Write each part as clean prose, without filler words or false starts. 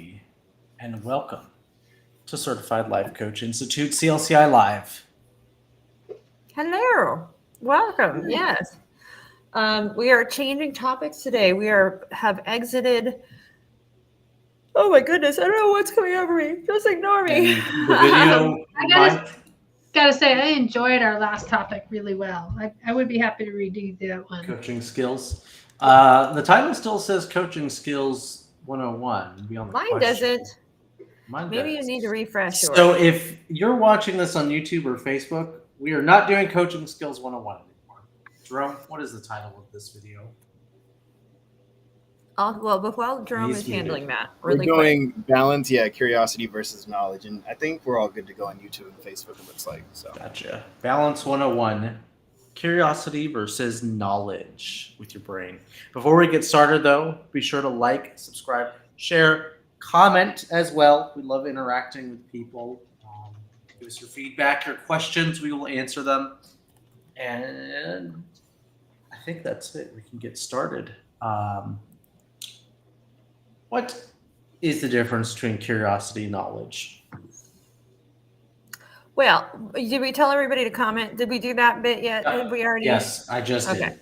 everybody, and welcome to Certified Life Coach Institute CLCI Live. Hello, welcome. Yes, we are changing topics today. Have exited. Oh my goodness, I don't know what's coming over me. Just ignore me. And the video I might. gotta say, I enjoyed our last topic really well. I would be happy to redo that one. Coaching skills. The title still says Coaching Skills 101. Beyond the Mine question. doesn't. Mine Maybe does. you need to refresh yours. So if you're watching this on YouTube or Facebook, we are not doing Coaching Skills 101 anymore. Jerome, what is the title of this video? Well, while Jerome He's is muted. handling that, We're really going balance, curiosity versus knowledge, and I think we're all good to go on YouTube and Facebook. It looks like so. Gotcha. Balance 101. Curiosity versus knowledge with your brain. Before we get started, though, be sure to like, subscribe, share, comment as well. We love interacting with people. Give us your feedback, your questions. We will answer them. And I think that's it. We can get started. What is the difference between curiosity and knowledge? Well, did we tell everybody to comment? Did we do that bit yet? Did we already? Yes, I just Okay. did.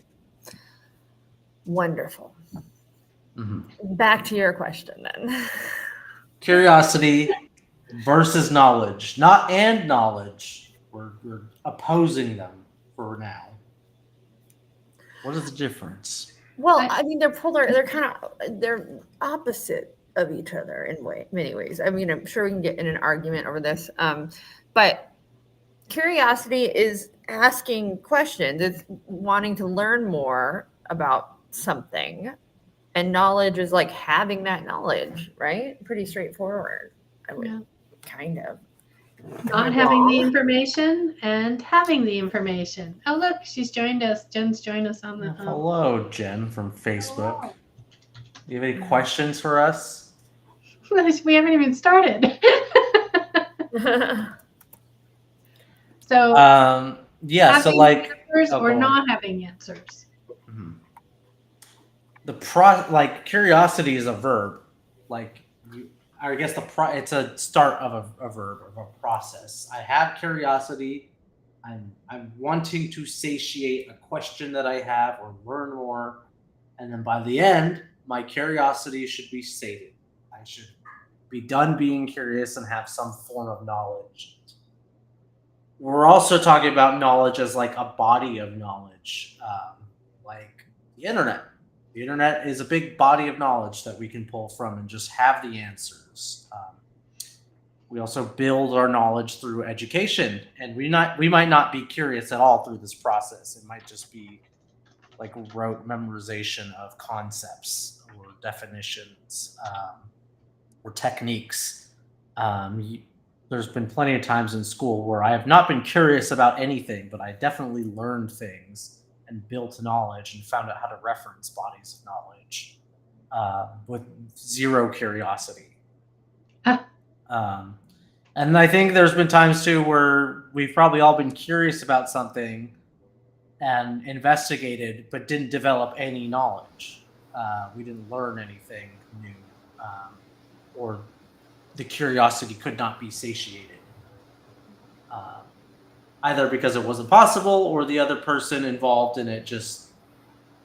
Wonderful. Mm-hmm. Back to your question then. Curiosity versus knowledge. Not and knowledge. We're opposing them for now. What is the difference? Well, I mean, they're polar. They're opposite of each other in many ways. I mean, I'm sure we can get in an argument over this. But curiosity is asking questions. It's wanting to learn more about something, and knowledge is like having that knowledge, right? Pretty straightforward. Kind of. Not having the information and having the information. Oh, look, she's joined us. Jen's joined us on the. Hello, Jen from Facebook. Do you have any questions for us? We haven't even started. So, yeah, so like answers or not having answers. Mm-hmm. Curiosity is a verb. I guess it's a start of a verb, of a process. I have curiosity. I'm wanting to satiate a question that I have or learn more, and then by the end, my curiosity should be sated. I should be done being curious and have some form of knowledge. We're also talking about knowledge as like a body of knowledge, like the internet. The internet is a big body of knowledge that we can pull from and just have the answers. We also build our knowledge through education, and we might not be curious at all through this process. It might just be like rote memorization of concepts or definitions or techniques. There's been plenty of times in school where I have not been curious about anything, but I definitely learned things and built knowledge and found out how to reference bodies of knowledge with zero curiosity. And I think there's been times too where we've probably all been curious about something and investigated, but didn't develop any knowledge. We didn't learn anything new, or the curiosity could not be satiated. Either because it wasn't possible or the other person involved in it just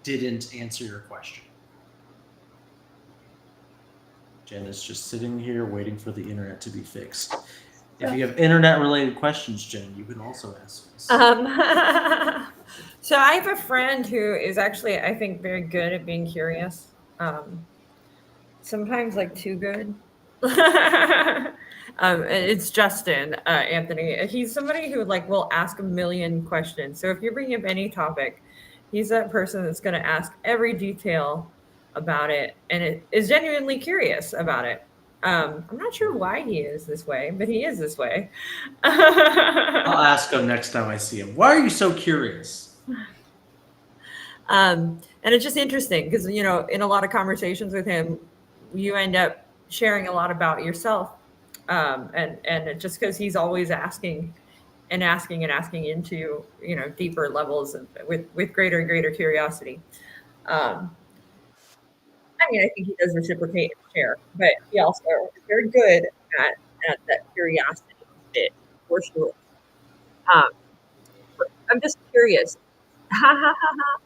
didn't answer your question. Jen is just sitting here waiting for the internet to be fixed. If you have internet-related questions, Jen, you can also ask us. So I have a friend who is actually, I think, very good at being curious. Sometimes like too good. It's Justin, Anthony. He's somebody who will ask a million questions. So if you're bringing up any topic, he's that person that's going to ask every detail about it, and it is genuinely curious about it. I'm not sure why he is this way, but he is this way. I'll ask him next time I see him. Why are you so curious? And it's just interesting because, in a lot of conversations with him, you end up sharing a lot about yourself. And just because he's always asking into, deeper levels with greater and greater curiosity. I mean, I think he does reciprocate and share, but he also is very good at that curiosity bit for sure. Um, I'm just curious. Ha ha ha ha.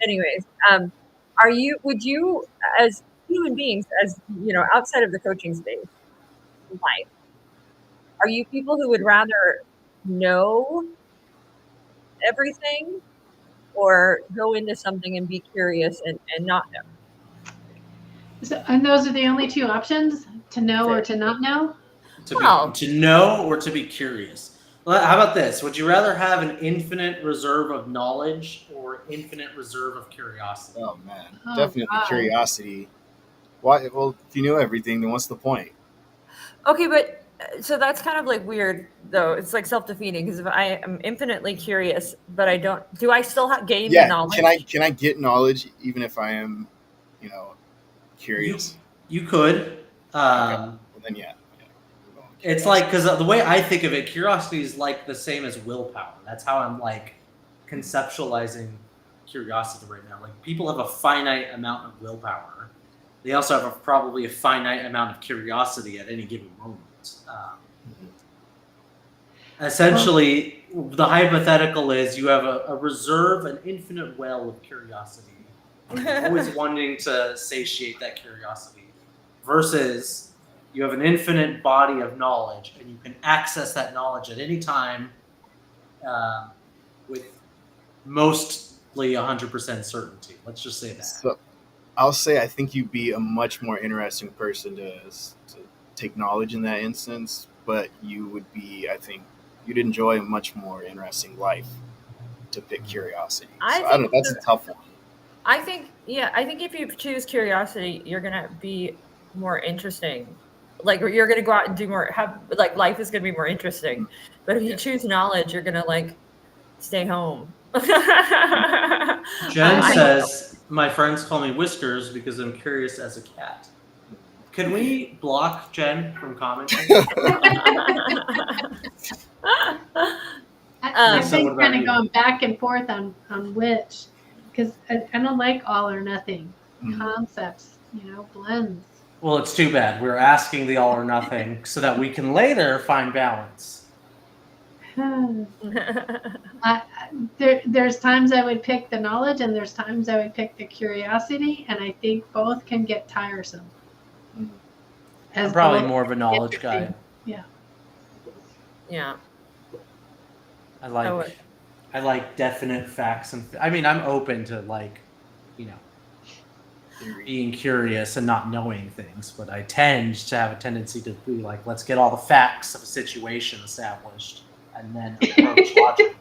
Anyways, would you, as human beings, as outside of the coaching space, life, are you people who would rather know everything or go into something and be curious and not know? So, and those are the only two options, to know or That's to not know? To know or to be curious. Well, how about this? Would you rather have an infinite reserve of knowledge or infinite reserve of curiosity? Oh man, Oh, definitely God. curiosity. Why? Well, if you knew everything, then what's the point? Okay, but so that's kind of like weird, though. It's like self-defeating because if I am infinitely curious, but I don't, do I still gain the Yeah, knowledge? can I get knowledge even if I am, curious? You could. Well, then yeah. It's like, because the way I think of it, curiosity is like the same as willpower. That's how I'm like conceptualizing curiosity right now. Like people have a finite amount of willpower. They also have probably a finite amount of curiosity at any given moment. Essentially, the hypothetical is you have a reserve, an infinite well of curiosity. You're always wanting to satiate that curiosity versus you have an infinite body of knowledge and you can access that knowledge at any time with mostly 100% certainty. Let's just say that. So, I'll say I think you'd be a much more interesting person to take knowledge in that instance, but you would be, I think, you'd enjoy a much more interesting life to pick curiosity. I So I don't know. think That's a tough one. I think if you choose curiosity, you're gonna be more interesting. Like you're gonna go out and do more. Life is gonna be more interesting. But if you choose knowledge, you're gonna like stay home. Jen says, my friends call me Whiskers because I'm curious as a cat. Can we block Jen from commenting? I've So been what about kind of you? going back and forth on which, because I don't like all or nothing concepts, blends. Well, it's too bad. We're asking the all or nothing so that we can later find balance. There's times I would pick the knowledge and there's times I would pick the curiosity, and I think both can get tiresome. I'm probably both more of a knowledge guy. interesting. Yeah. Yeah. I would. like definite facts and I mean I'm open to being curious and not knowing things, but I tend to have a tendency to be like, let's get all the facts of a situation established and then approach logic.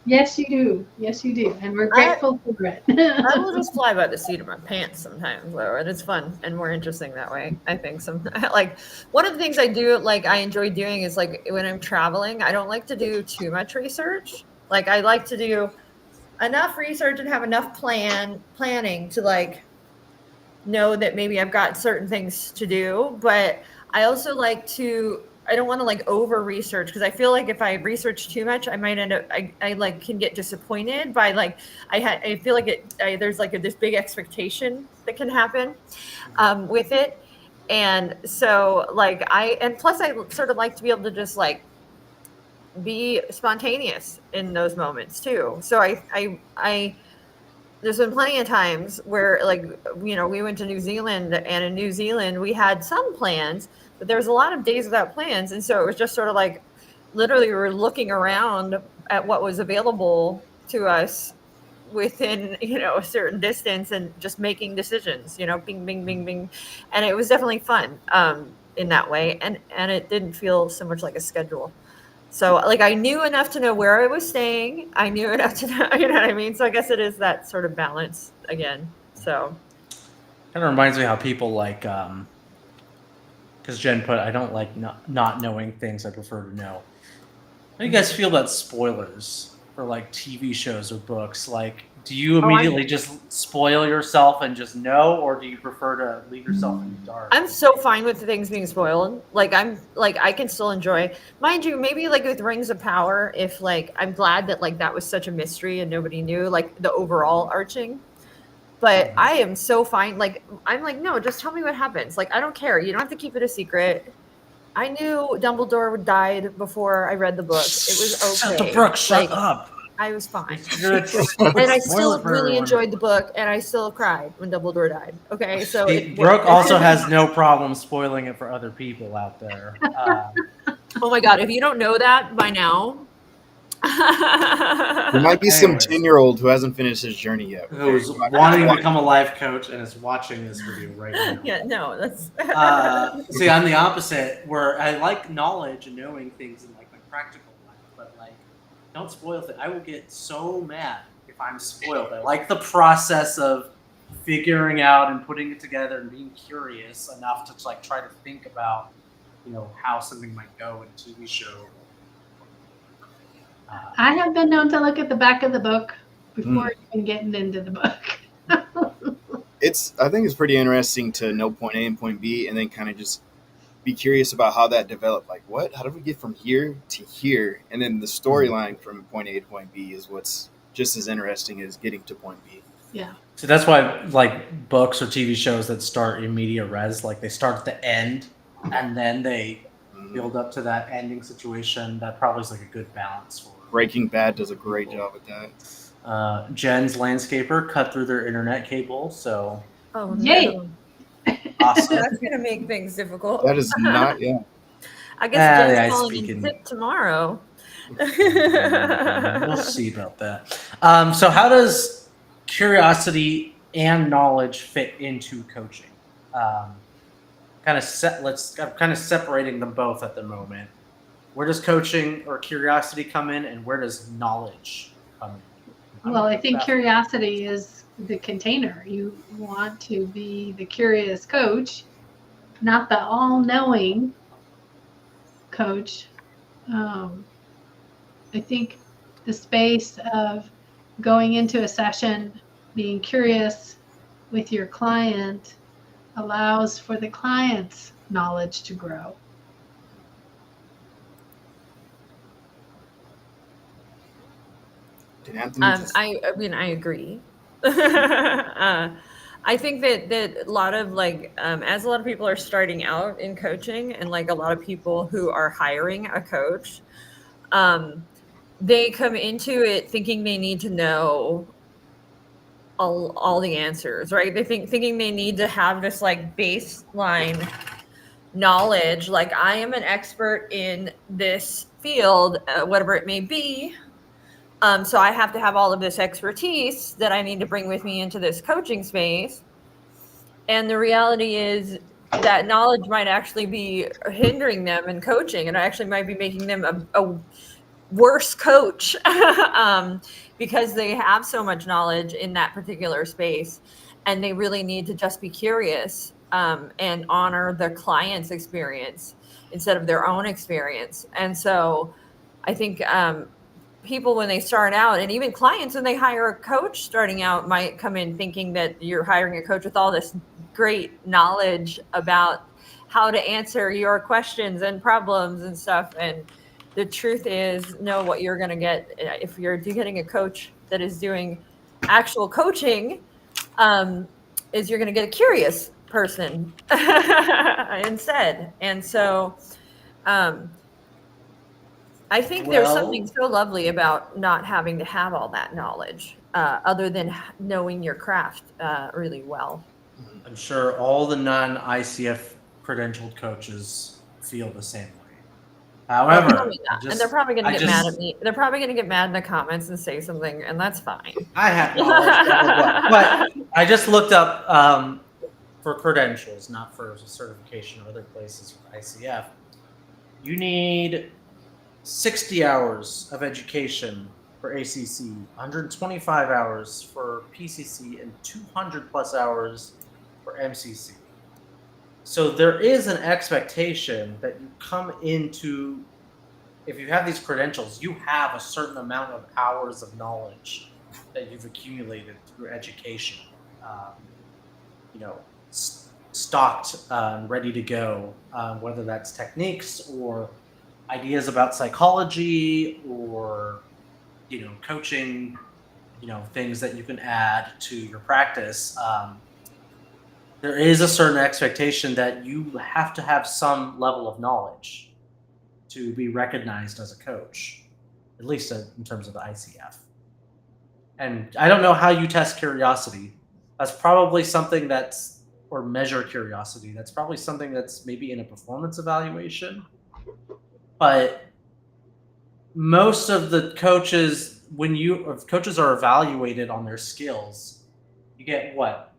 Yes, you do. Yes, you do. And we're grateful for it. I will just fly by the seat of my pants sometimes, though, and it's fun and more interesting that way. I think like one of the things I do, like I enjoy doing, is like when I'm traveling, I don't like to do too much research. Like I like to do enough research and have enough planning to like know that maybe I've got certain things to do, but I also like to. I don't want to like over research because I feel like if I research too much, I might end up. I like can get disappointed by like I feel like there's like this big expectation that can happen with it, and so like plus I sort of like to be able to just like be spontaneous in those moments too. So I there's been plenty of times where like we went to New Zealand, and in New Zealand we had some plans. But there was a lot of days without plans. And so it was just sort of like, literally we were looking around at what was available to us within, a certain distance and just making decisions, bing, bing, bing, bing. And it was definitely fun in that way. And it didn't feel so much like a schedule. So like I knew enough to know where I was staying. I knew enough to know, you know what I mean? So I guess it is that sort of balance again. So. Kind of reminds me how people like, because Jen put, I don't like not knowing things. I prefer to know. How do you guys feel about spoilers for like TV shows or books? Like, do you immediately just spoil yourself and just know, or do you prefer to leave yourself in the dark? I'm so fine with things being spoiled. Like I can still enjoy, mind you, maybe like with Rings of Power, if like I'm glad that like that was such a mystery and nobody knew like the overall arching But I am so fine. Like, I'm like, no, just tell me what happens. Like, I don't care. You don't have to keep it a secret. I knew Dumbledore died before I read the book. It was okay. Brooke, shut Like, up. I was fine. You're And I Spoil still it for really everyone. enjoyed the book, and I still cried when Dumbledore died. Okay, so Brooke also has no problem spoiling it for other people out there. Oh my god! If you don't know that by now, There might be some Anyways. 10-year-old who hasn't finished his journey yet. Who's wanting to become a life coach and is watching this video right now. yeah, no, that's See, I'm the opposite, where I like knowledge and knowing things in like my practical life, but like, don't spoil things. I will get so mad if I'm spoiled. I like the process of figuring out and putting it together and being curious enough to like try to think about, how something might go in a TV show. I have been known to look at the back of the book before even getting into the book. I think it's pretty interesting to know point A and point B, and then kind of just be curious about how that developed. Like, what? How did we get from here to here? And then the storyline from point A to point B is what's just as interesting as getting to point B. Yeah. So that's why, like, books or TV shows that start in media res, like they start at the end and then they build up to that ending situation. That probably is like a good balance for Breaking Bad does a great job at that. Jen's landscaper cut through their internet cable, so oh Yay. no. awesome. That's gonna make things difficult. That is not, yeah. I guess Jen's yeah, calling speaking- in sick tomorrow. We'll see about that. So how does curiosity and knowledge fit into coaching? Kind of separating them both at the moment. Where does coaching or curiosity come in, and where does knowledge come in? Well, I think curiosity is the container. You want to be the curious coach, not the all-knowing coach. I think the space of going into a session, being curious with your client allows for the client's knowledge to grow. Did Anthony just- I mean, I agree. I think that a lot of as a lot of people are starting out in coaching, and like a lot of people who are hiring a coach, they come into it thinking they need to know all the answers, right? They thinking they need to have this like baseline knowledge, like I am an expert in this field, whatever it may be. So I have to have all of this expertise that I need to bring with me into this coaching space. And the reality is that knowledge might actually be hindering them in coaching, and actually might be making them a worse coach because they have so much knowledge in that particular space, and they really need to just be curious and honor the client's experience instead of their own experience. And so I think people, when they start out, and even clients when they hire a coach starting out, might come in thinking that you're hiring a coach with all this great knowledge about how to answer your questions and problems and stuff. And the truth is, no, what you're going to get if you're getting a coach that is doing actual coaching is you're going to get a curious person instead. And so I think there's something so lovely about not having to have all that knowledge other than knowing your craft really well. I'm sure all the non-ICF credentialed coaches feel the same way. However, And they're probably going to get mad at me. They're probably going to get mad in the comments and say something, and that's fine. I have knowledge, blah, blah, blah. But I just looked up for credentials, not for certification or other places for ICF. You need 60 hours of education for ACC, 125 hours for PCC, and 200 plus hours for MCC. So there is an expectation that you come into, if you have these credentials, you have a certain amount of hours of knowledge that you've accumulated through education, stocked and ready to go, whether that's techniques or ideas about psychology or, coaching things that you can add to your practice. There is a certain expectation that you have to have some level of knowledge to be recognized as a coach, at least in terms of the ICF. And I don't know how you test curiosity. That's probably something or measure curiosity. That's probably something that's maybe in a performance evaluation. But most of the coaches, if coaches are evaluated on their skills, you get what?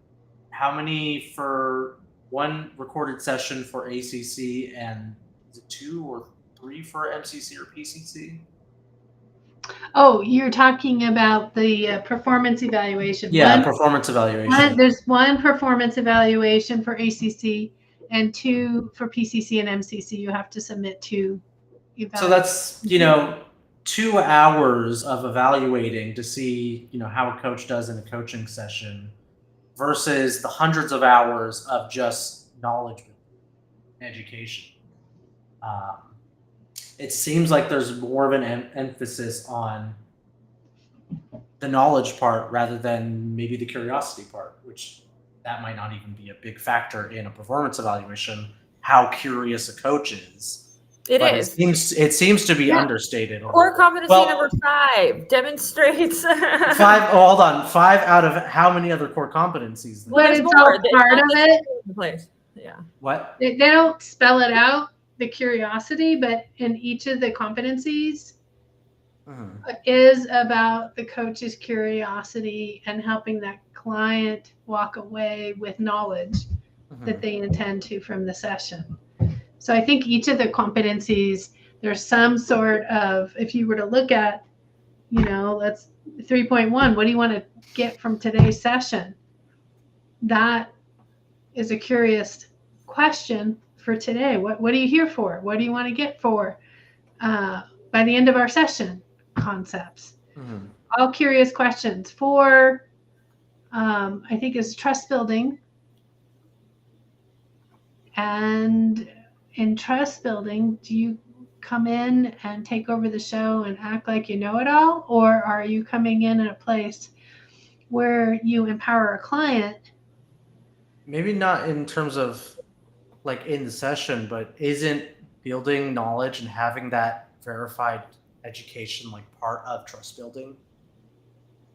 How many for one recorded session for ACC, and is it 2 or 3 for MCC or PCC? Oh, you're talking about the performance evaluation. Yeah, performance evaluation. There's one performance evaluation for ACC and 2 for PCC and MCC. You have to submit 2 evaluations. So that's 2 hours of evaluating to see how a coach does in a coaching session versus the hundreds of hours of just knowledge education. It seems like there's more of an emphasis on the knowledge part rather than maybe the curiosity part, which that might not even be a big factor in a performance evaluation, how curious a coach is. It seems to be understated. Core competency number 5 demonstrates. 5. Oh, hold on. 5 out of how many other core competencies? But it's all part of it. Yeah. What? They don't spell it out, the curiosity, but in each of the competencies is about the coach's curiosity and helping that client walk away with knowledge that they intend to from the session. So I think each of the competencies, there's some sort of, if you were to look at, let's 3.1, what do you want to get from today's session? That is a curious question for today. What are you here for? What do you want to get for by the end of our session? Concepts. All curious questions. 4, I think, is trust building. And in trust building, do you come in and take over the show and act like you know it all? Or are you coming in a place where you empower a client? Maybe not in terms of like in the session, but isn't building knowledge and having that verified education like part of trust building?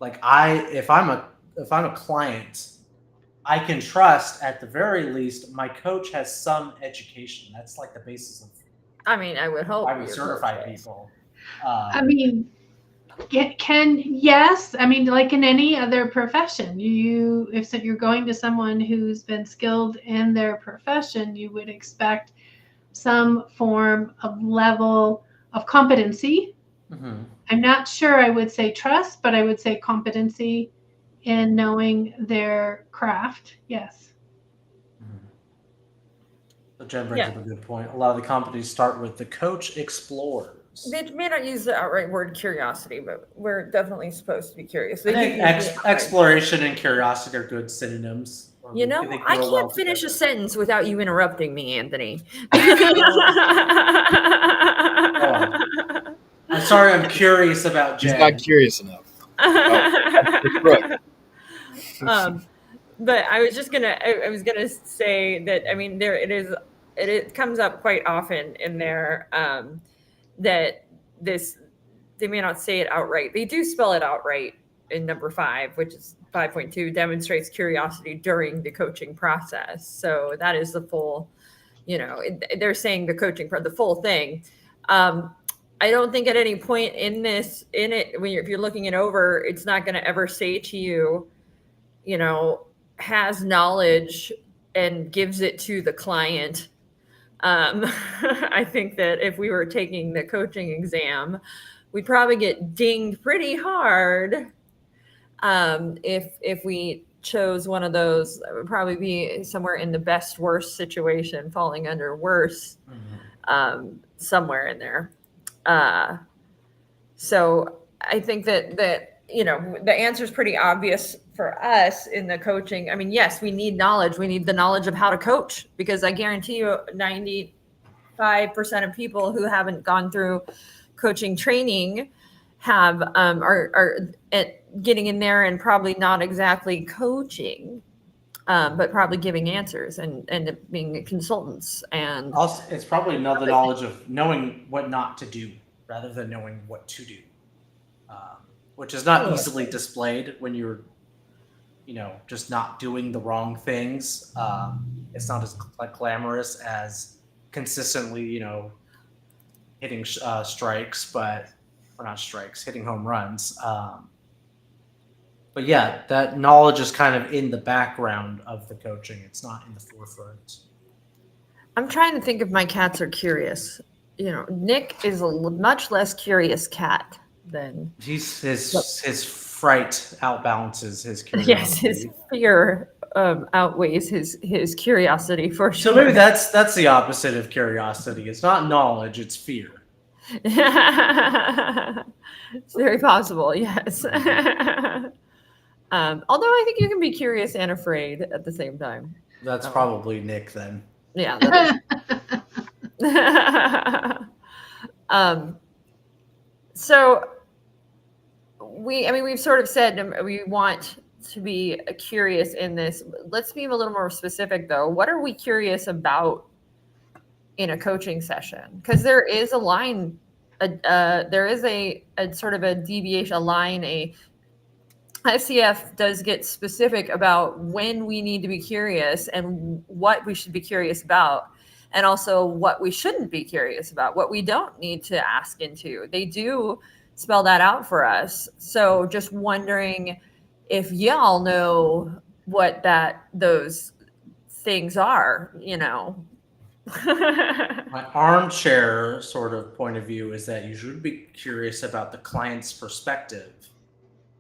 Like if I'm a client, I can trust at the very least my coach has some education. That's like the basis of. I mean, I would hope. I would certify people. Yes. I mean, like in any other profession, if you're going to someone who's been skilled in their profession, you would expect some form of level of competency. I'm not sure I would say trust, but I would say competency in knowing their craft. Yes. So Jen brings up a good point. A lot of the companies start with the coach explores. They may not use the outright word curiosity, but we're definitely supposed to be curious. I think exploration and curiosity are good synonyms. I can't finish a sentence without you interrupting me, Anthony. I'm sorry, I'm curious about Jen. He's not curious enough. But I was gonna say that, I mean, it comes up quite often in there that they may not say it outright. They do spell it outright in number 5, which is 5.2, demonstrates curiosity during the coaching process. So that is the full, they're saying the full thing. I don't think at any point if you're looking it over, it's not going to ever say to you, has knowledge and gives it to the client. I think that if we were taking the coaching exam, we'd probably get dinged pretty hard. If we chose one of those, that would probably be somewhere in the best worst situation, falling under worse, somewhere in there. So I think that the answer is pretty obvious for us in the coaching. I mean, yes, we need knowledge. We need the knowledge of how to coach, because I guarantee you 95% of people who haven't gone through coaching training have are getting in there and probably not exactly coaching, but probably giving answers and being consultants. And Also, it's probably another knowledge of knowing what not to do rather than knowing what to do, which is not easily displayed when you're, just not doing the wrong things. It's not as glamorous as consistently, hitting strikes, or not strikes, hitting home runs. But yeah, that knowledge is kind of in the background of the coaching. It's not in the forefront. I'm trying to think if my cats are curious. Nick is a much less curious cat than His fright outbalances his curiosity. yes, his fear outweighs his curiosity for sure. So maybe that's the opposite of curiosity. It's not knowledge; it's fear. It's very possible, yes. Although I think you can be curious and afraid at the same time. That's probably Nick then. Yeah. That is. So we've sort of said we want to be curious in this. Let's be a little more specific though. What are we curious about in a coaching session? Because there is a line, there is a sort of a deviation, a line, ICF does get specific about when we need to be curious and what we should be curious about, and also what we shouldn't be curious about, what we don't need to ask into. They do spell that out for us. So just wondering if y'all know what those things are, My armchair sort of point of view is that you should be curious about the client's perspective.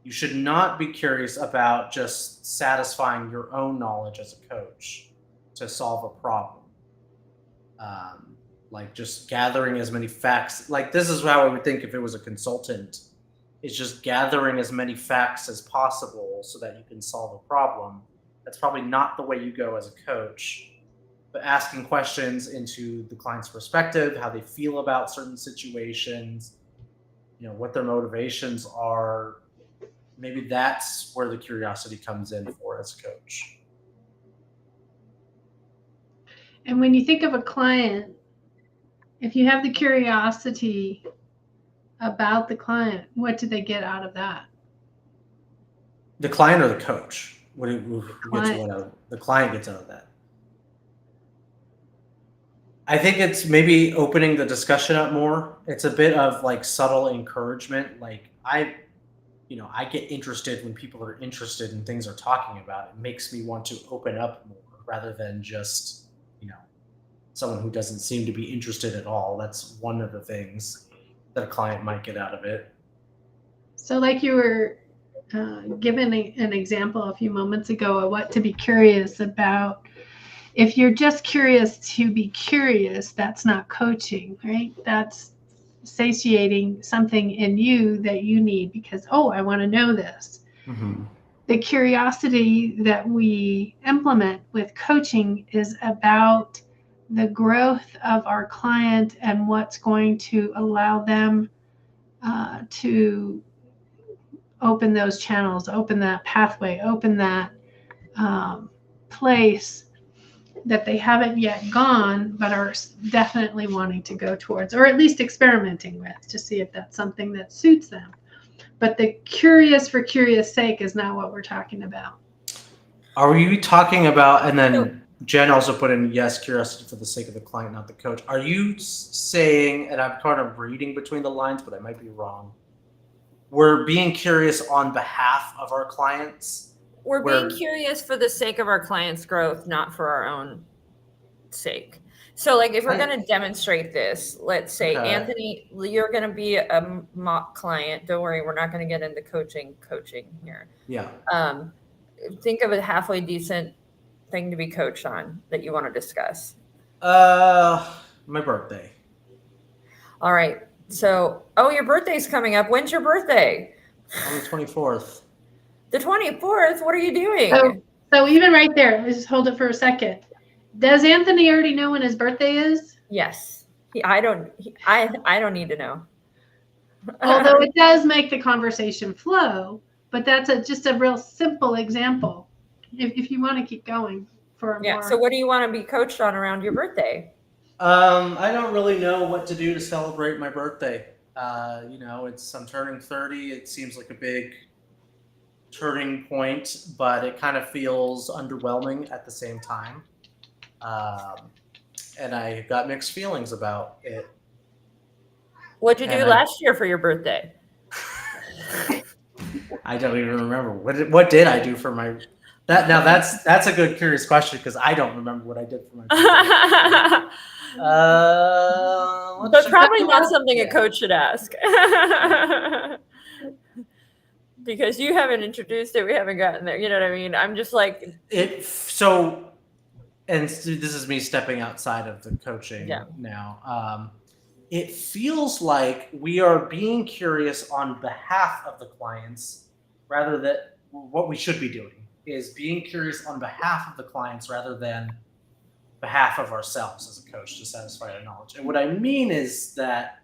You should not be curious about just satisfying your own knowledge as a coach to solve a problem. Like just gathering as many facts. Like this is how I would think if it was a consultant. It's just gathering as many facts as possible so that you can solve a problem. That's probably not the way you go as a coach. But asking questions into the client's perspective, how they feel about certain situations, what their motivations are. Maybe that's where the curiosity comes in for as a coach. And when you think of a client, if you have the curiosity about the client, what do they get out of that? The client or the coach? Who gets Client. what out of the client gets out of that? I think it's maybe opening the discussion up more. It's a bit of like subtle encouragement. Like I get interested when people are interested in things they're talking about. It makes me want to open up more rather than just, someone who doesn't seem to be interested at all. That's one of the things that a client might get out of it. So like you were given an example a few moments ago of what to be curious about. If you're just curious to be curious, that's not coaching, right? That's satiating something in you that you need because, I want to know this. Mm-hmm. The curiosity that we implement with coaching is about the growth of our client and what's going to allow them to open those channels, open that pathway, open that place that they haven't yet gone, but are definitely wanting to go towards, or at least experimenting with to see if that's something that suits them. But the curious for curious sake is not what we're talking about. Are you talking about, and then Jen also put in, yes, curiosity for the sake of the client, not the coach. Are you saying, and I'm kind of reading between the lines, but I might be wrong, we're being curious on behalf of our clients? We're being curious for the sake of our clients' growth, not for our own sake. So like if we're going to demonstrate this, let's say, Okay. Anthony, you're going to be a mock client. Don't worry, we're not going to get into coaching here. Yeah. Think of a halfway decent thing to be coached on that you want to discuss. My birthday. All right. So, your birthday's coming up. When's your birthday? On the 24th. The 24th? What are you doing? So even right there, let's just hold it for a second. Does Anthony already know when his birthday is? Yes. I don't need to know. Although it does make the conversation flow, but that's just a real simple example. If you want to keep going for Yeah. more. So what do you want to be coached on around your birthday? I don't really know what to do to celebrate my birthday. I'm turning 30. It seems like a big turning point, but it kind of feels underwhelming at the same time. And I got mixed feelings about it. What'd you do And last year for your birthday? I don't even remember what did I do for my that's a good curious question because I don't remember what I did for my birthday. But probably not something a coach should ask. Because you haven't introduced it, we haven't gotten there. You know what I mean? I'm just like and this is me stepping outside of the coaching now. It feels like we are being curious on behalf of the clients rather than what we should be doing is being curious on behalf of the clients rather than behalf of ourselves as a coach to satisfy our knowledge. And what I mean is that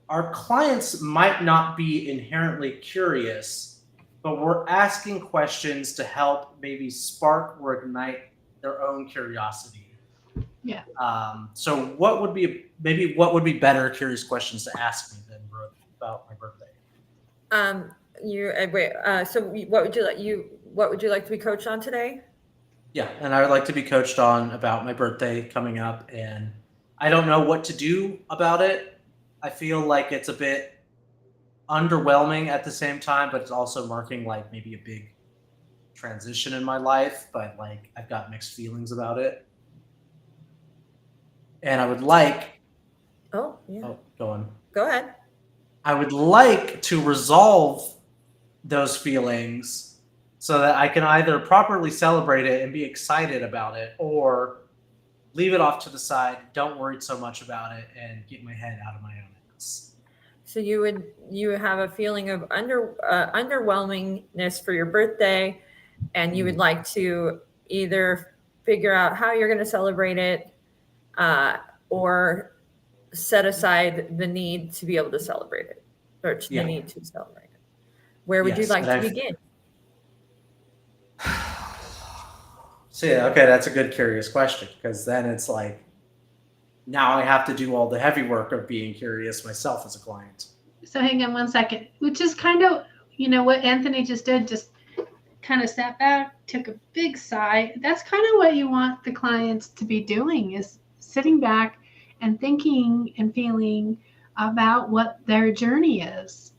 our clients might not be inherently curious, but we're asking questions to help maybe spark or ignite their own curiosity. Yeah. So what would be better curious questions to ask me than about my birthday? So what would you like to be coached on today? Yeah, and I would like to be coached on about my birthday coming up, and I don't know what to do about it. I feel like it's a bit underwhelming at the same time, but it's also marking like maybe a big transition in my life, but like I've got mixed feelings about it. And I would like go on. Go ahead. I would like to resolve those feelings so that I can either properly celebrate it and be excited about it or leave it off to the side, don't worry so much about it, and get my head out of my own ass. So you have a feeling of underwhelmingness for your birthday, and you would like to either figure out how you're going to celebrate it or set aside the need to be able to celebrate it or the need to celebrate it. Where would you like to begin? So okay, that's a good curious question because then it's like now I have to do all the heavy work of being curious myself as a client. So hang on 1 second, which is kind of, what Anthony just did, just kind of sat back, took a big sigh. That's kind of what you want the clients to be doing is sitting back and thinking and feeling about what their journey is.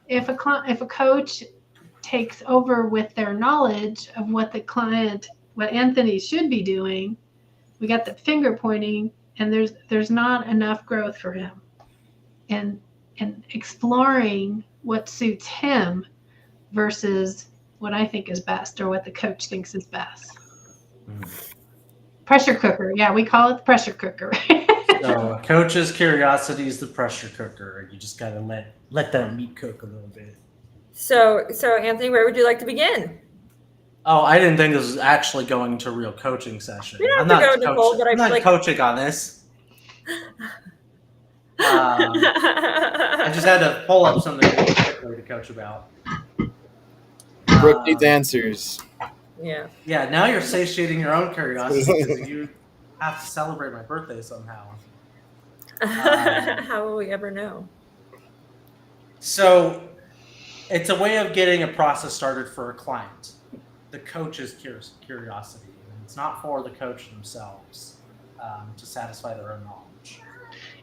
If a coach takes over with their knowledge of what Anthony should be doing, we got the finger pointing, and there's not enough growth for him. And exploring what suits him versus what I think is best or what the coach thinks is best. Pressure cooker. Yeah, we call it the pressure cooker. So a coach's curiosity is the pressure cooker. You just gotta let that meat cook a little bit. So Anthony, where would you like to begin? Oh, I didn't think this was actually going to a real coaching session. You don't have to go, Nicole, but I'm not coaching on this. I just had to pull up something really quickly to coach about. Brooke needs answers. Yeah. Yeah, now you're satiating your own curiosity because you have to celebrate my birthday somehow. How will we ever know? So it's a way of getting a process started for a client. The coach's curiosity. It's not for the coach themselves to satisfy their own knowledge.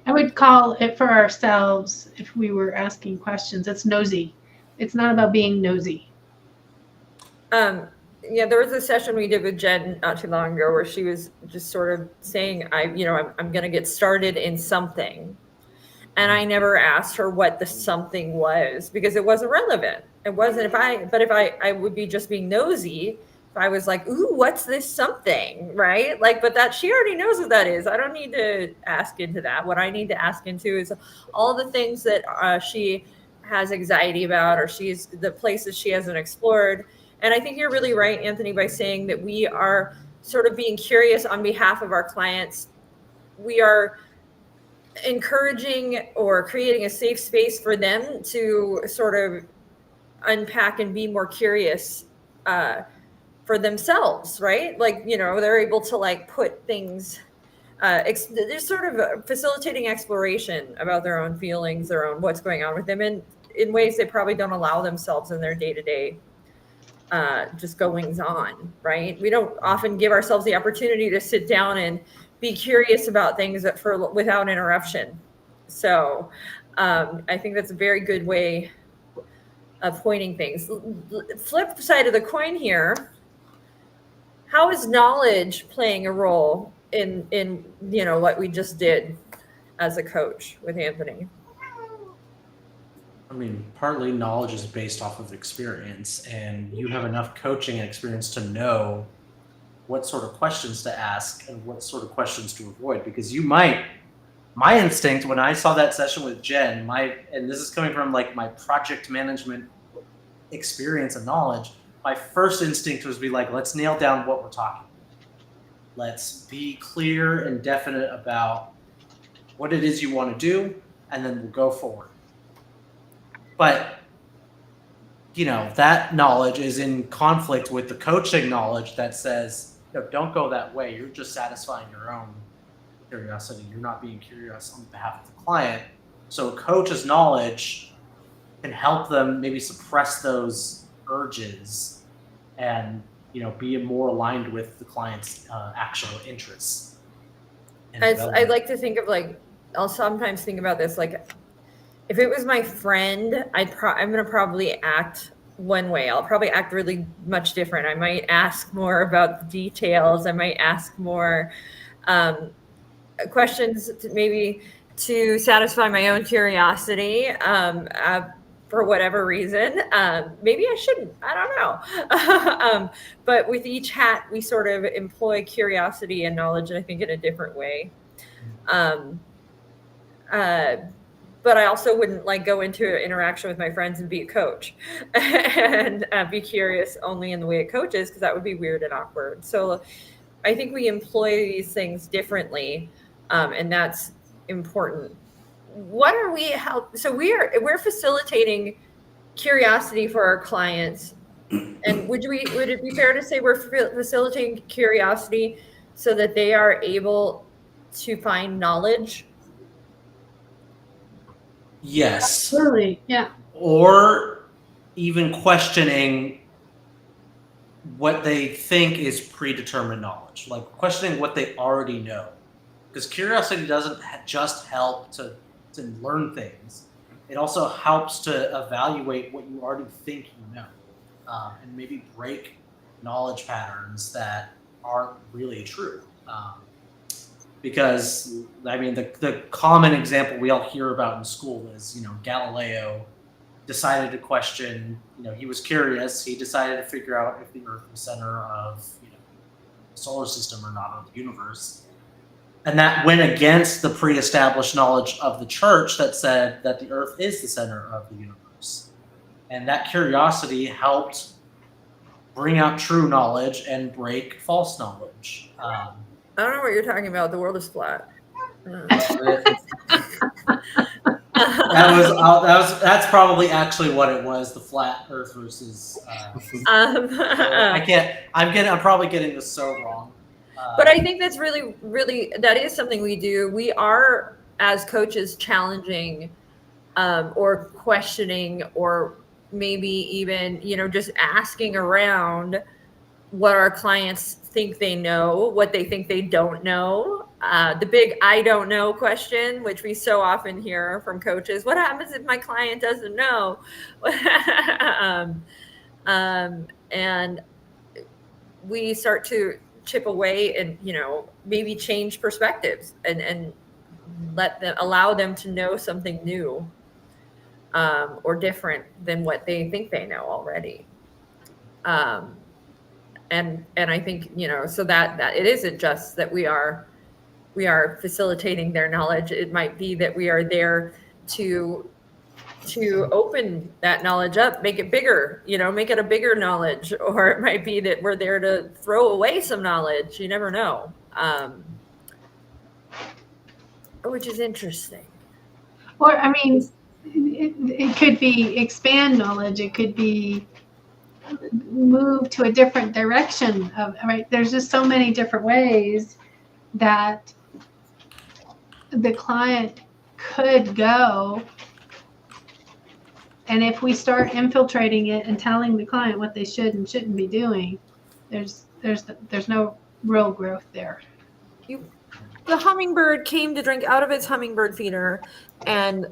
I would call it for ourselves if we were asking questions. It's nosy. It's not about being nosy. Yeah, there was a session we did with Jen not too long ago where she was just sort of saying, I'm going to get started in something. And I never asked her what the something was because it wasn't relevant. It wasn't if I would be just being nosy if I was like, ooh, what's this something, right? Like, but that she already knows what that is. I don't need to ask into that. What I need to ask into is all the things that she has anxiety about or the places she hasn't explored. And I think you're really right, Anthony, by saying that we are sort of being curious on behalf of our clients. We are encouraging or creating a safe space for them to sort of unpack and be more curious for themselves, right? Like, you know, they're able to like put things, they're sort of facilitating exploration about their own feelings, their own what's going on with them in ways they probably don't allow themselves in their day-to-day just goings on, right? We don't often give ourselves the opportunity to sit down and be curious about things without interruption. So I think that's a very good way of pointing things. Flip side of the coin here, how is knowledge playing a role in you know what we just did as a coach with Anthony? I mean, partly knowledge is based off of experience, and you have enough coaching experience to know what sort of questions to ask and what sort of questions to avoid. Because my instinct when I saw that session with Jen, and this is coming from like my project management experience and knowledge, my first instinct was be like, let's nail down what we're talking about. Let's be clear and definite about what it is you want to do, and then we'll go forward. But, you know, that knowledge is in conflict with the coaching knowledge that says, no, don't go that way. You're just satisfying your own curiosity. You're not being curious on behalf of the client. So a coach's knowledge can help them maybe suppress those urges and, you know, be more aligned with the client's actual interests. I like to think of like, I'll sometimes think about this, like if it was my friend, I'm going to probably act one way. I'll probably act really much different. I might ask more about the details. I might ask more questions maybe to satisfy my own curiosity for whatever reason. Maybe I shouldn't. I don't know. But with each hat, we sort of employ curiosity and knowledge, I think, in a different way. But I also wouldn't like go into an interaction with my friends and be a coach and be curious only in the way a coach is, because that would be weird and awkward. So I think we employ these things differently, and that's important. What are we so we're facilitating curiosity for our clients, and would it be fair to say we're facilitating curiosity so that they are able to find knowledge? Yes. Absolutely. Yeah. Or even questioning what they think is predetermined knowledge, like questioning what they already know. Because curiosity doesn't just help to learn things. It also helps to evaluate what you already think you know, and maybe break knowledge patterns that aren't really true. Because, I mean, the common example we all hear about in school is, you know, Galileo decided to question, you know, he was curious. He decided to figure out if the Earth was the center of, you know, the solar system or not, of the universe. And that went against the pre-established knowledge of the church that said that the Earth is the center of the universe. And that curiosity helped bring out true knowledge and break false knowledge. I don't know what you're talking about. The world is flat. That's probably actually what it was, the flat Earth versus. I'm probably getting this so wrong. But I think that's really, really, that is something we do. We are, as coaches, challenging or questioning, or maybe even, you know, just asking around what our clients think they know, what they think they don't know. The big I don't know question, which we so often hear from coaches. What happens if my client doesn't know? And we start to chip away and, you know, maybe change perspectives and allow them to know something new or different than what they think they know already. And I think, you know, so that it isn't just that we are facilitating their knowledge. It might be that we are there to open that knowledge up, make it bigger, you know, make it a bigger knowledge. Or it might be that we're there to throw away some knowledge. You never know. which is interesting. Or, I mean, it could be expand knowledge. It could be move to a different direction of, right? There's just so many different ways that the client could go. And if we start infiltrating it and telling the client what they should and shouldn't be doing, there's no real growth there. The hummingbird came to drink out of its hummingbird feeder, and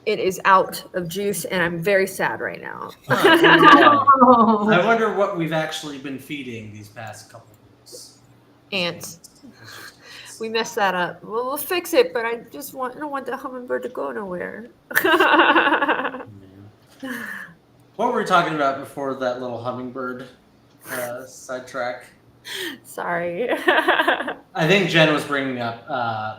it is out of juice, and I'm very sad right now. Oh. I wonder what we've actually been feeding these past couple of weeks. Ants. We messed that up. Well, we'll fix it, but I don't want the hummingbird to go nowhere. What were we talking about before that little hummingbird sidetrack? Sorry. I think Jen was bringing up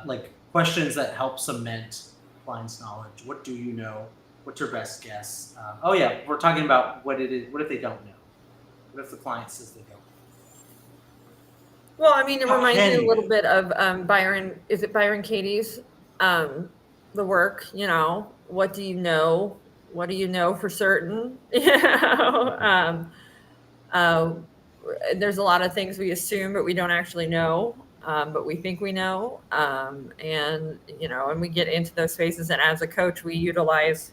like questions that help cement clients' knowledge. What do you know? What's your best guess? Oh yeah, we're talking about what it is. What if they don't know? What if the client says they don't? Well, I mean, it How reminds can me a you? little bit of Byron. Is it Byron Katie's the work? You know, what do you know? What do you know for certain? You know, there's a lot of things we assume, but we don't actually know. But we think we know, and you know, and we get into those spaces. And as a coach, we utilize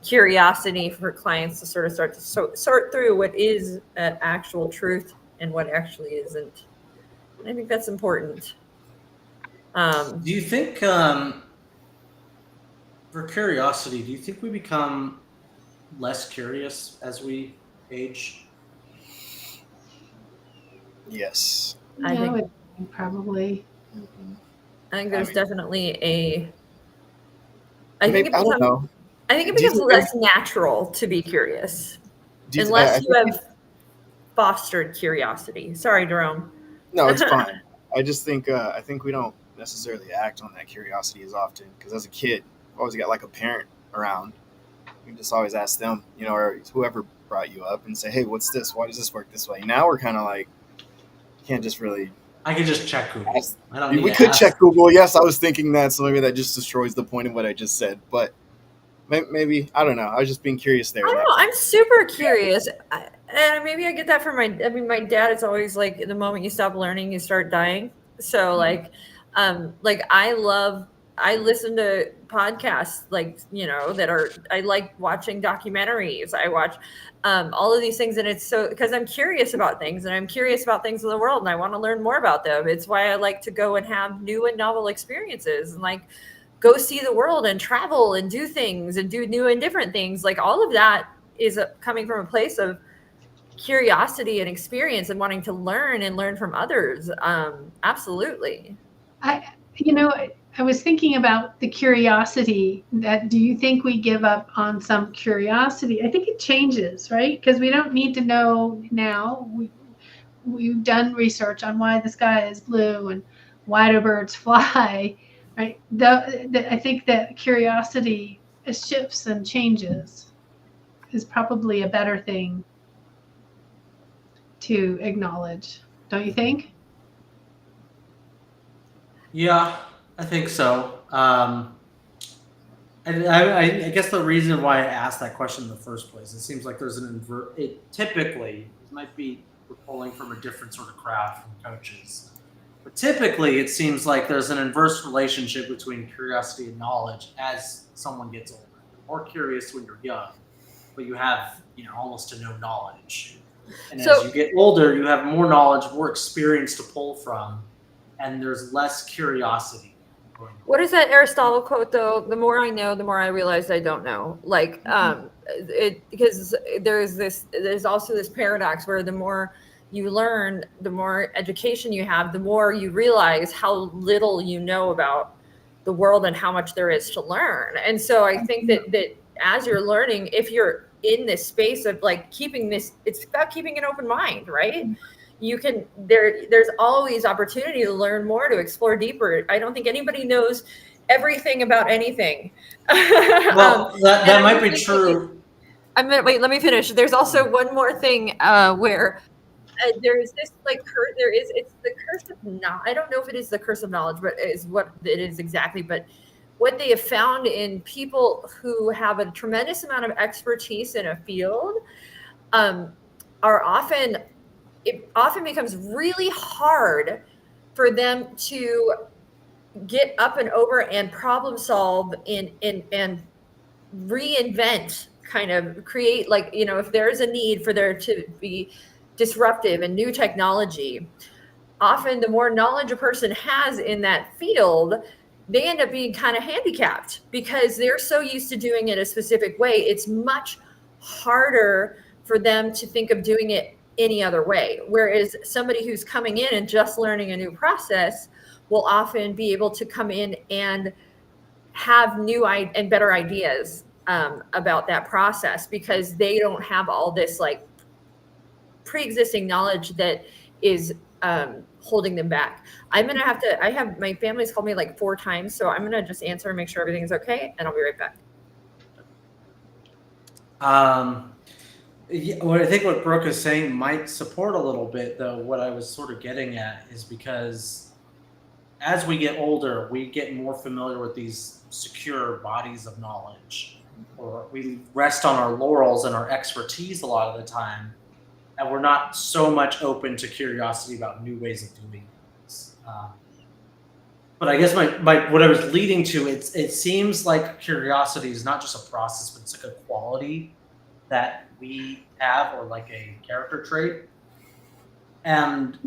curiosity for clients to sort of start to sort through what is an actual truth and what actually isn't. And I think that's important. Do you think, for curiosity, do you think we become less curious as we age? Yes. I Yeah, think- would probably. I think there's mean- definitely a. Maybe, I don't know. I think it Do you becomes think less natural to be curious Do you- unless I you think- have fostered curiosity. Sorry, Jerome. No, it's fine. I just think I think we don't necessarily act on that curiosity as often because as a kid, you always got like a parent around. You just always ask them, you know, or whoever brought you up and say, "Hey, what's this? Why does this work this way?" Now we're kind of like, you can't just really. I could just check Google. Ask- I don't need We to could ask. check Google. Yes, I was thinking that, so maybe that just destroys the point of what I just said. But maybe I don't know. I was just being curious there. I don't know. I'm super curious. And maybe I get that from my dad is always like, the moment you stop learning, you start dying. So like I listen to podcasts, like, you know, I like watching documentaries. I watch all of these things. And it's so, because I'm curious about things and I'm curious about things in the world and I want to learn more about them. It's why I like to go and have new and novel experiences and like go see the world and travel and do things and do new and different things. Like all of that is coming from a place of curiosity and experience and wanting to learn from others. Absolutely. I was thinking about the curiosity. That do you think we give up on some curiosity? I think it changes, right? Because we don't need to know now. We've done research on why the sky is blue and why do birds fly, right? I think that curiosity shifts and changes is probably a better thing to acknowledge. Don't you think? Yeah, I think so. I guess the reason why I asked that question in the first place, it seems like there's typically, it might be we're pulling from a different sort of crowd from coaches, but typically it seems like there's an inverse relationship between curiosity and knowledge as someone gets older. You're more curious when you're young, but you have, you know, almost to no knowledge. And So- as you get older, you have more knowledge, more experience to pull from, and there's less curiosity. What is that Aristotle quote though? The more I know, the more I realize I don't know. Like, because there's also this paradox where the more you learn, the more education you have, the more you realize how little you know about the world and how much there is to learn. And so I think that as you're learning, if you're in this space of like it's about keeping an open mind, right? You can, there's always opportunity to learn more, to explore deeper. I don't think anybody knows everything about anything. Well, that might be true. Wait, let me finish. There's also one more thing where there's this like it's the curse of not. I don't know if it is the curse of knowledge, but is what it is exactly. But what they have found in people who have a tremendous amount of expertise in a field are often, it often becomes really hard for them to get up and over and problem solve and reinvent, kind of create, like, if there is a need for there to be disruptive and new technology, often the more knowledge a person has in that field, they end up being kind of handicapped because they're so used to doing it a specific way. It's much harder for them to think of doing it any other way. Whereas somebody who's coming in and just learning a new process will often be able to come in and have new and better ideas about that process, because they don't have all this like pre-existing knowledge that is holding them back. My family's called me like 4 times, so I'm going to just answer and make sure everything's okay, and I'll be right back. What I think what Brooke is saying might support a little bit, though. What I was sort of getting at is because as we get older, we get more familiar with these secure bodies of knowledge, or we rest on our laurels and our expertise a lot of the time, and we're not so much open to curiosity about new ways of doing things. But I guess my what I was leading to, it seems like curiosity is not just a process, but it's like a quality that we have, or like a character trait. And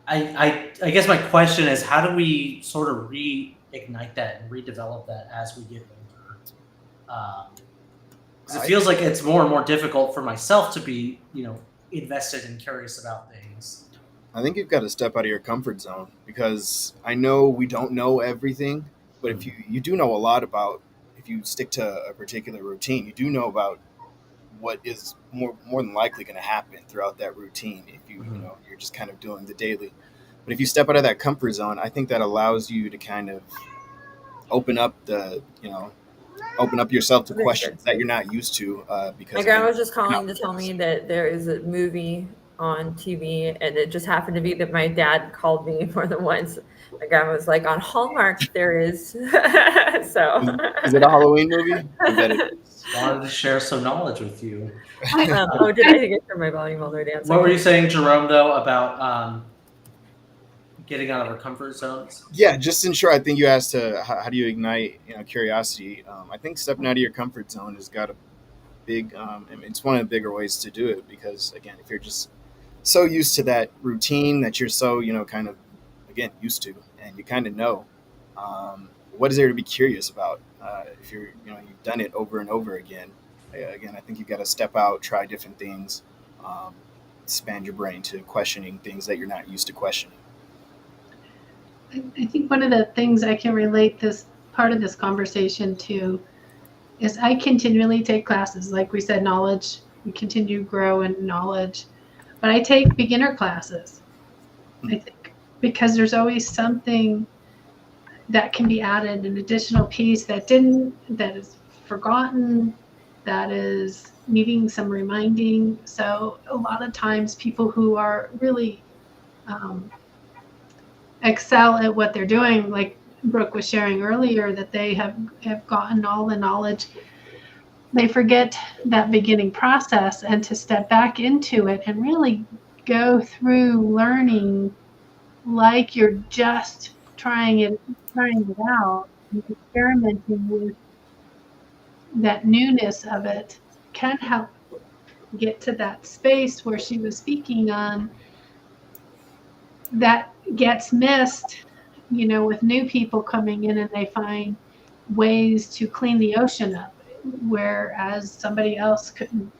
I guess my question is, how do we sort of reignite that and redevelop that as we get older? Because it feels like it's more and more difficult for myself to be, invested and curious about things. I think you've got to step out of your comfort zone, because I know we don't know everything, but if you do know a lot about, if you stick to a particular routine, you do know about what is more than likely going to happen throughout that routine if you're just kind of doing the daily. But if you step out of that comfort zone, I think that allows you to kind of open up yourself to questions that you're not used to. Because my grandma was just calling to tell me that there is a movie on TV, and it just happened to be that my dad called me more than once. My grandma was like, on Hallmark there is. So is it a Halloween movie? I bet it is. Wanted to share some knowledge with you. Did I get from my volume while they're dancing? What were you saying, Jerome, though, about getting out of our comfort zones? Yeah, just in short, I think you asked how do you ignite curiosity. I think stepping out of your comfort zone has got a big. It's one of the bigger ways to do it, because again, if you're just so used to that routine that you're so kind of again used to, and you kind of know what is there to be curious about if you've done it over and over again. Again, I think you've got to step out, try different things, expand your brain to questioning things that you're not used to questioning. I think one of the things I can relate this part of this conversation to is I continually take classes. Like we said, knowledge, we continue to grow in knowledge. But I take beginner classes, I think, because there's always something that can be added, an additional piece that is forgotten, that is needing some reminding. So a lot of times people who are really excel at what they're doing, like Brooke was sharing earlier, that they have gotten all the knowledge, they forget that beginning process, and to step back into it and really go through learning like you're just trying it out and experimenting with that newness of it, can help get to that space where she was speaking on that gets missed, with new people coming in and they find ways to clean the ocean up, whereas somebody else couldn't,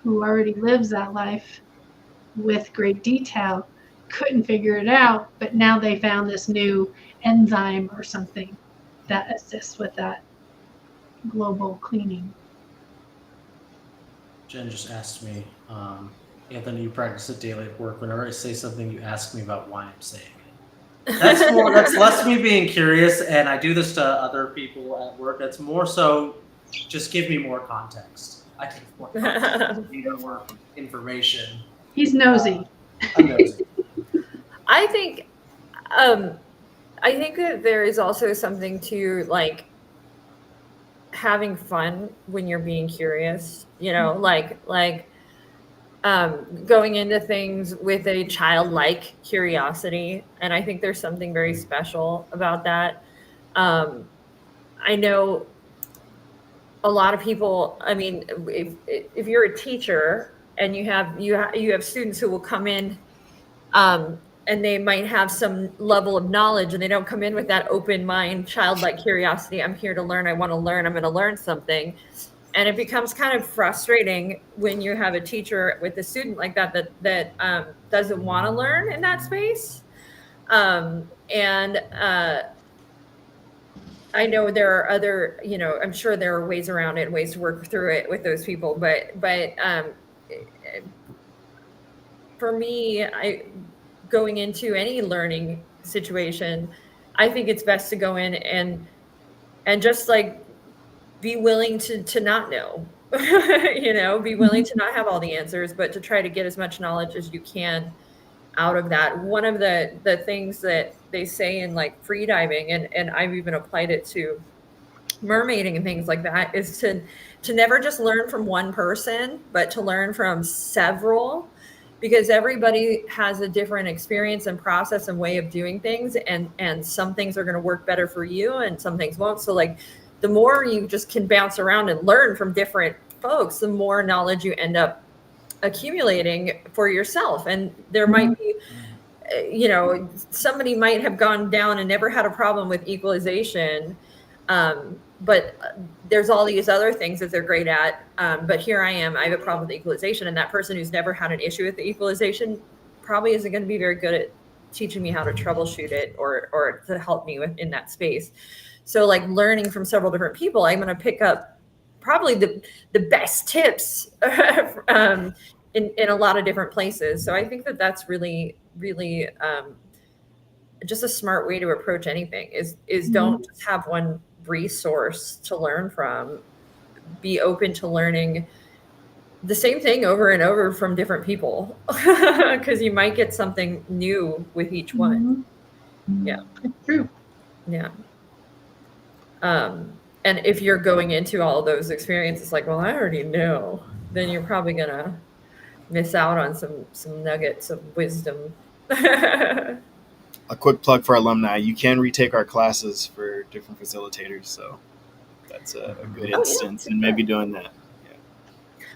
who already lives that life with great detail, couldn't figure it out, but now they found this new enzyme or something that assists with that global cleaning. Jen just asked me, Anthony, you practice it daily at work. Whenever I say something, you ask me about why I'm saying it. That's less me being curious, and I do this to other people at work. That's more so, just give me more context. I take more context, need more information. He's nosy. I'm nosy. I think that there is also something to like having fun when you're being curious, you know, like going into things with a childlike curiosity. And I think there's something very special about that. I know a lot of people, I mean, if you're a teacher and you have students who will come in, and they might have some level of knowledge and they don't come in with that open mind, childlike curiosity. I'm here to learn. I want to learn. I'm going to learn something. And it becomes kind of frustrating when you have a teacher with a student like that doesn't want to learn in that space. I know there are other, you know, I'm sure there are ways around it, ways to work through it with those people. But for me, going into any learning situation, I think it's best to go in and just like be willing to not know, you know, be willing to not have all the answers, but to try to get as much knowledge as you can out of that. One of the things that they say in like free diving, and I've even applied it to mermaiding and things like that, is to never just learn from one person, but to learn from several, because everybody has a different experience and process and way of doing things. And some things are going to work better for you and some things won't. So like the more you just can bounce around and learn from different folks, the more knowledge you end up accumulating for yourself. And there might be, you know, somebody might have gone down and never had a problem with equalization. But there's all these other things that they're great at. But here I am, I have a problem with equalization. And that person who's never had an issue with the equalization probably isn't going to be very good at teaching me how to troubleshoot it or to help me in that space. So like learning from several different people, I'm going to pick up probably the best tips in a lot of different places. So I think that that's really, really just a smart way to approach anything is don't just have one resource to learn from. Be open to learning the same thing over and over from different people, because you might get something new with each one. Yeah, It's true. yeah. And if you're going into all those experiences like, well, I already know, then you're probably gonna miss out on some nuggets of wisdom. A quick plug for alumni: you can retake our classes for different facilitators, so that's a good instance, and maybe doing that.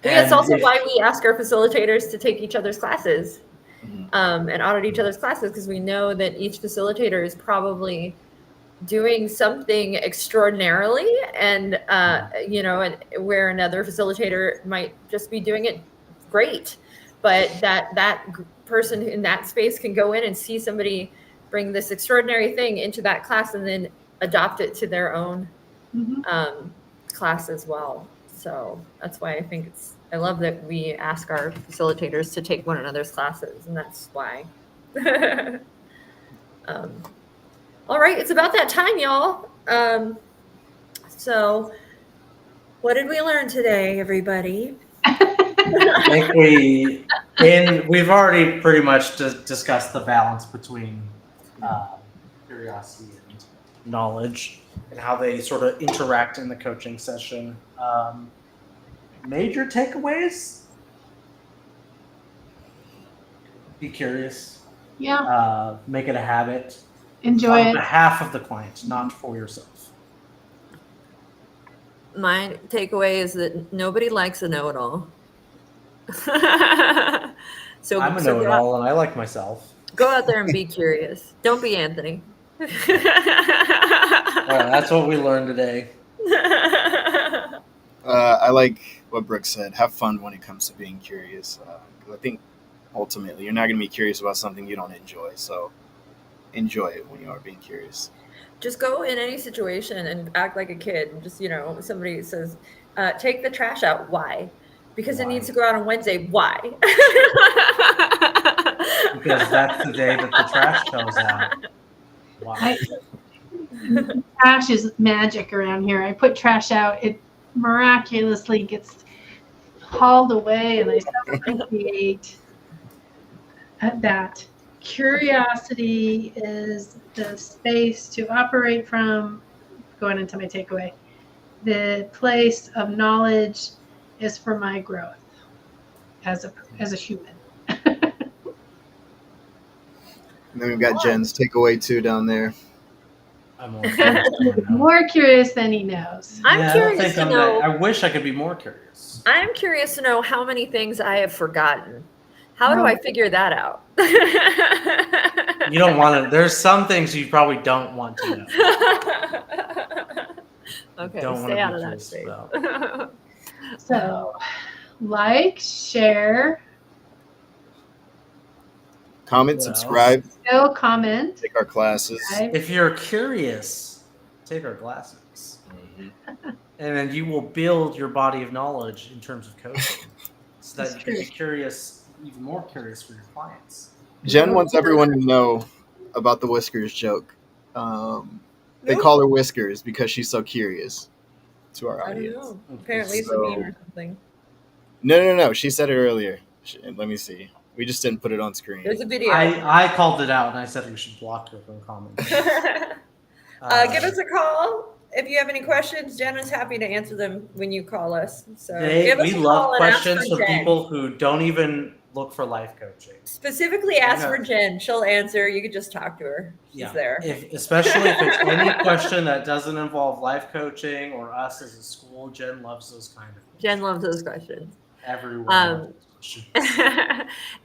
That's also why we ask our facilitators to take each other's classes, Mhm. and audit each other's classes, because we know that each facilitator is probably doing something extraordinarily, and you know, and where another facilitator might just be doing it great, but that person in that space can go in and see somebody bring this extraordinary thing into that class and then adopt it to their own class as well. So that's why I love that we ask our facilitators to take one another's classes, and that's why. All right, it's about that time, y'all. So what did we learn today, everybody? I think we've already pretty much discussed the balance between curiosity and knowledge and how they sort of interact in the coaching session. Major takeaways: be curious. Yeah. Make it a habit. Enjoy On it. behalf of the client, not for yourself. My takeaway is that nobody likes a know-it-all. So I'm a know-it-all, and I like myself. Go out there and be curious. Don't be Anthony. That's what we learned today. I like what Brooke said. Have fun when it comes to being curious. 'Cause I think ultimately you're not going to be curious about something you don't enjoy. So enjoy it when you are being curious. Just go in any situation and act like a kid. Just, you know, somebody says, take the trash out. Why? Because it Why? needs to go out on Wednesday. Why? Because that's the day that the trash goes out. Wow. Trash is magic around here. I put trash out. It miraculously gets hauled away and I self-appreciate. that curiosity is the space to operate from. Going into my takeaway, the place of knowledge is for my growth as a human. And then we've got Jen's takeaway too down there. I'm more curious than I know. More curious than he knows. I'm Yeah, I don't curious think to I'm know. that- I wish I could be more curious. I'm curious to know how many things I have forgotten. How do I figure that out? You don't want to. There's some things you probably don't want to know. Okay, Don't want to stay be out of that curious space. about. So, like, share, Comment, What else? subscribe, no comment. take our classes. Right? If you're curious, take our classes, and then you will build your body of knowledge in terms of coaching, so that That's you can be true. curious, even more curious for your clients. Jen wants everyone to know about the Whiskers joke. They call her Whiskers because she's so curious to our I don't audience. know. Apparently it's a meme or something. No. She said it earlier. Let me see. We just didn't put it on screen. There's a video. I called it out and I said we should block her from commenting. Give us a call if you have any questions. Jen is happy to answer them when you call us. So give us we a love call and ask questions for from Jen. people who don't even look for life coaching. Specifically ask Okay. for Jen. She'll answer. You could just talk to her. She's there. Especially if it's any question that doesn't involve life coaching or us as a school, Jen loves those kind of things. Jen loves those questions. Everyone. Um, loves those questions.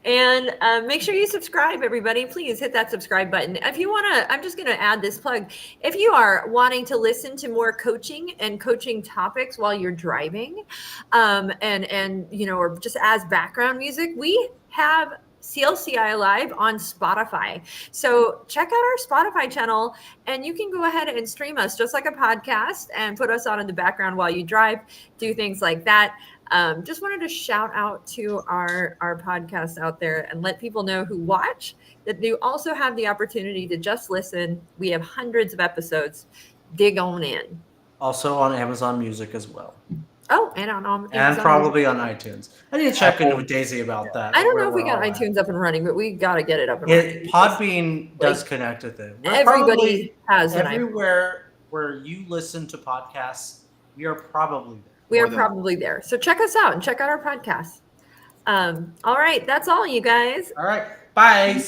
And make sure you subscribe, everybody. Please hit that subscribe button. If you want to, I'm just going to add this plug. If you are wanting to listen to more coaching and coaching topics while you're driving, and you know, or just as background music, we have CLCI Live on Spotify. So check out our Spotify channel and you can go ahead and stream us just like a podcast and put us on in the background while you drive, do things like that. Just wanted to shout out to our podcast out there and let people know who watch that you also have the opportunity to just listen. We have hundreds of episodes. Dig on in. Also on Amazon Music as well. Oh, and on And Amazon. probably on iTunes. I need to check in with Daisy about that. I don't where know if we we're got all at. iTunes up and running, but we got to get it up and running. Podbean does connect with it. We're Everybody has probably an iPhone. everywhere where you listen to podcasts, we are probably there. We are More than- probably there. So check us out and check out our podcast. All right. That's all, you guys. All right. Bye.